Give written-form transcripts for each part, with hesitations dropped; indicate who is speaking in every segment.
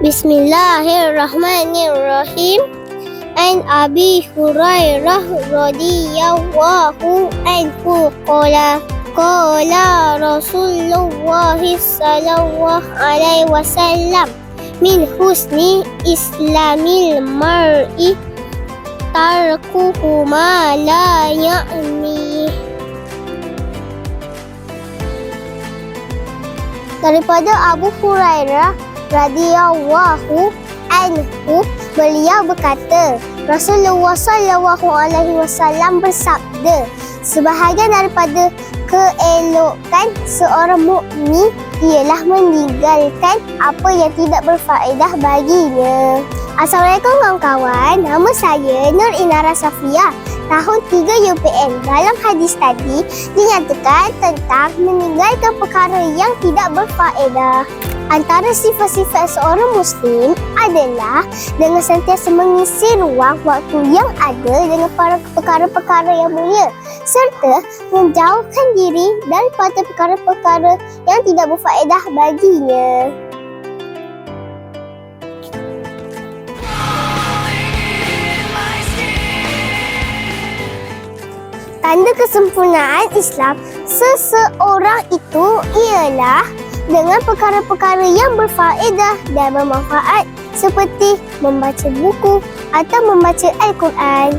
Speaker 1: Bismillahirrahmanirrahim. An Abi Hurairah radhiyallahu anhu qala Rasulullah sallallahu alaihi wasallam min husni islamil mar'i tarkuhu ma la ya'ni. Daripada Abu Hurairah radhiyallahu anhu, beliau berkata, Rasulullah sallallahu alaihi wasallam bersabda, sebahagian daripada keelokan seorang mukmin ialah meninggalkan apa yang tidak berfaedah baginya. Assalamualaikum kawan-kawan, nama saya Nur Inara Safia, tahun 3 UPN. Dalam hadis tadi dinyatakan tentang meninggalkan perkara yang tidak berfaedah. Antara sifat-sifat seorang Muslim adalah dengan sentiasa mengisi ruang waktu yang ada dengan perkara-perkara yang mulia, serta menjauhkan diri daripada perkara-perkara yang tidak berfaedah baginya. Tanda kesempurnaan Islam seseorang itu ialah dengan perkara-perkara yang berfaedah dan bermanfaat, seperti membaca buku atau membaca Al-Quran.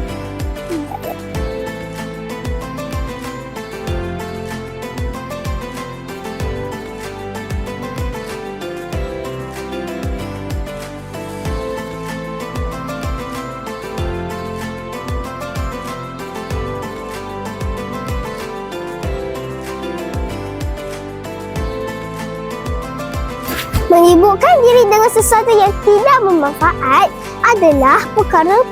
Speaker 1: Menyibukkan diri dengan sesuatu yang tidak bermanfaat adalah perkara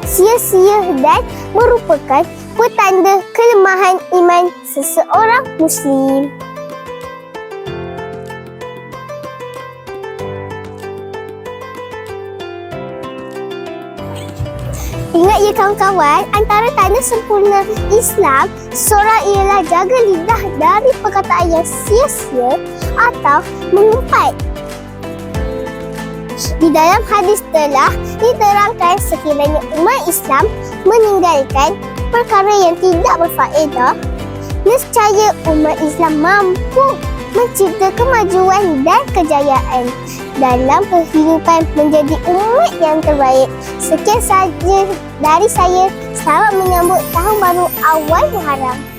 Speaker 1: sia-sia dan merupakan petanda kelemahan iman seseorang Muslim. Ingat ya kawan-kawan, antara tanda sempurna Islam seseorang ialah jaga lidah dari perkataan yang sia-sia atau mengumpat. Di dalam hadis telah diterangkan sekiranya umat Islam meninggalkan perkara yang tidak berfaedah, nescaya umat Islam mampu mencipta kemajuan dan kejayaan dalam kehidupan menjadi umat yang terbaik. Sekian sahaja dari saya. Selamat menyambut Tahun Baru Awal Muharram.